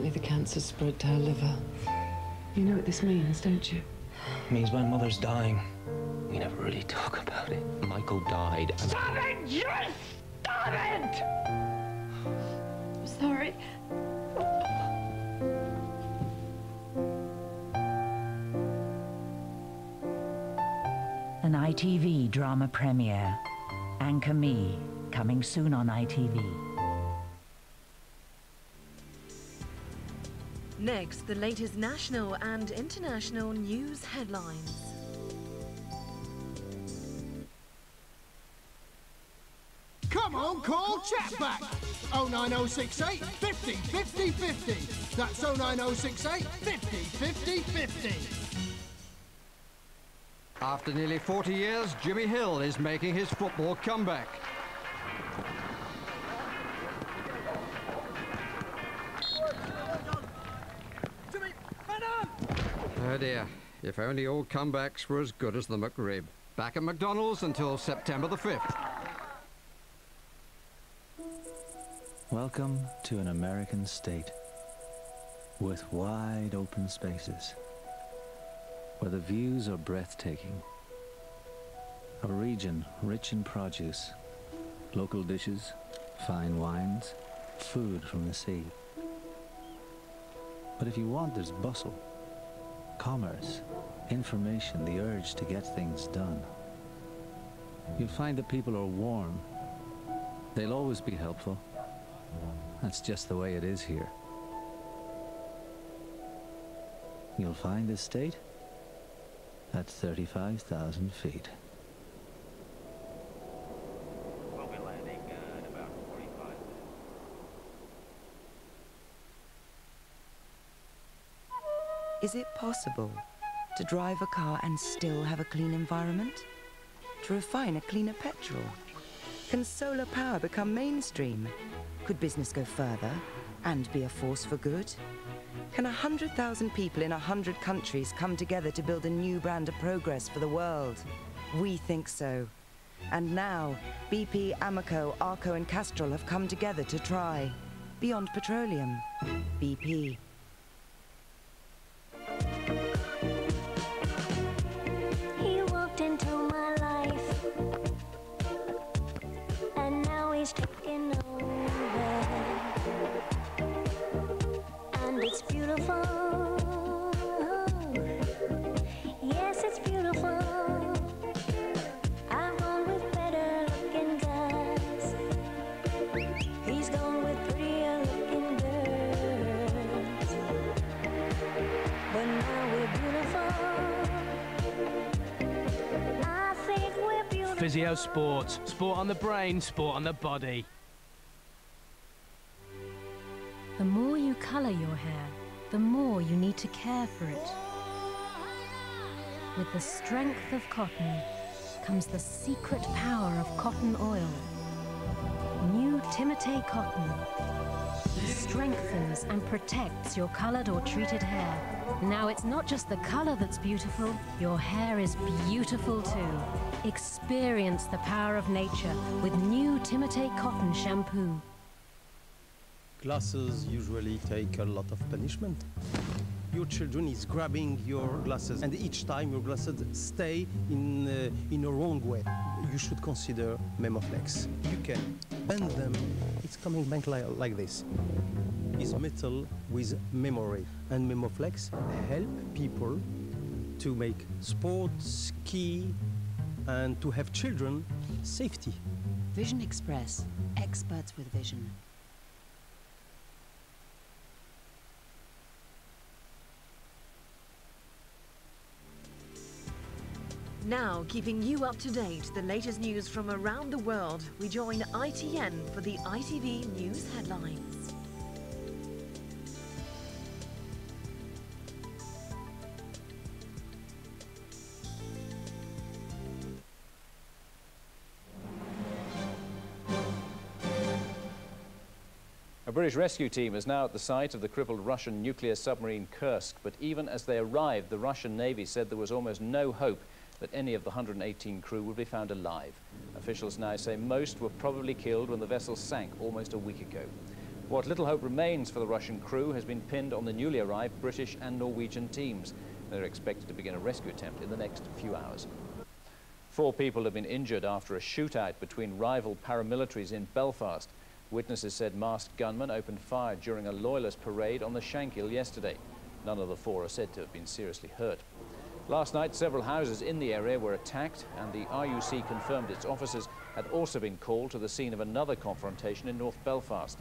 Apparently the cancer spread to her liver. You know what this means, don't you? It means my mother's dying. We never really talk about it. Michael died. Stop it! Yes! Stop it! I'm sorry. An ITV drama premiere. Anchor Me, coming soon on ITV. Next, the latest national and international news headlines. Come on, call Chatback. 09068 50 50 50. That's 09068 50 50 50. After nearly 40 years, Jimmy Hill is making his football comeback. Oh dear, if only all comebacks were as good as the McRib. Back at McDonald's until September the 5th. Welcome to an American state with wide open spaces where the views are breathtaking. A region rich in produce, local dishes, fine wines, food from the sea. But if you want, there's bustle, commerce, information, the urge to get things done. You'll find that people are warm. They'll always be helpful. That's just the way it is here. You'll find this state at 35,000 feet. We'll be landing in about 45 minutes. Is it possible to drive a car and still have a clean environment? To refine a cleaner petrol? Can solar power become mainstream? Could business go further and be a force for good? Can 100,000 people in 100 countries come together to build a new brand of progress for the world? We think so. And now, BP, Amoco, Arco and Castrol have come together to try. Beyond petroleum. BP. He walked into my life, and now he's taking over, and it's beautiful. Yes, it's beautiful. I've gone with better looking guys. He's gone with prettier looking girls, but now we're beautiful. I think we're beautiful. Physio Sport. Sport on the brain, sport on the body. The more you colour your hair, the more you need to care for it. With the strength of cotton comes the secret power of cotton oil. New Timotei cotton strengthens and protects your coloured or treated hair. Now it's not just the colour that's beautiful, your hair is beautiful too. Experience the power of nature with new Timotei cotton shampoo. Glasses usually take a lot of punishment. Your children is grabbing your glasses, and each time your glasses stay in a wrong way. You should consider Memoflex. You can bend them. It's coming back like this. It's metal with memory, and Memoflex help people to make sport, ski, and to have children safety. Vision Express, experts with vision. Now, keeping you up to date, the latest news from around the world, we join ITN for the ITV News Headlines. A British rescue team is now at the site of the crippled Russian nuclear submarine Kursk, but even as they arrived, the Russian Navy said there was almost no hope that any of the 118 crew would be found alive. Officials now say most were probably killed when the vessel sank almost a week ago. What little hope remains for the Russian crew has been pinned on the newly arrived British and Norwegian teams. They're expected to begin a rescue attempt in the next few hours. 4 people have been injured after a shootout between rival paramilitaries in Belfast. Witnesses said masked gunmen opened fire during a loyalist parade on the Shankill yesterday. None of the 4 are said to have been seriously hurt. Last night, several houses in the area were attacked, and the RUC confirmed its officers had also been called to the scene of another confrontation in North Belfast.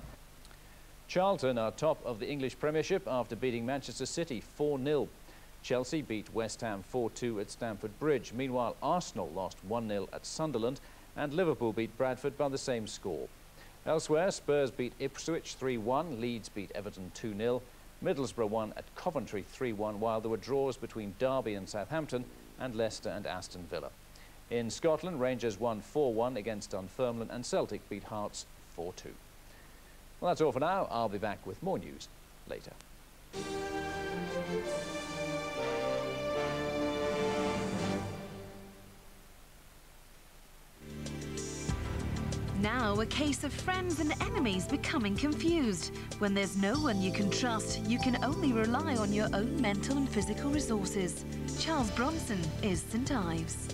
Charlton are top of the English Premiership after beating Manchester City 4-0. Chelsea beat West Ham 4-2 at Stamford Bridge. Meanwhile, Arsenal lost 1-0 at Sunderland, and Liverpool beat Bradford by the same score. Elsewhere, Spurs beat Ipswich 3-1, Leeds beat Everton 2-0, Middlesbrough won at Coventry 3-1, while there were draws between Derby and Southampton and Leicester and Aston Villa. In Scotland, Rangers won 4-1 against Dunfermline, and Celtic beat Hearts 4-2. Well, that's all for now. I'll be back with more news later. Now a case of friends and enemies becoming confused. When there's no one you can trust, you can only rely on your own mental and physical resources. Charles Bronson is St Ives.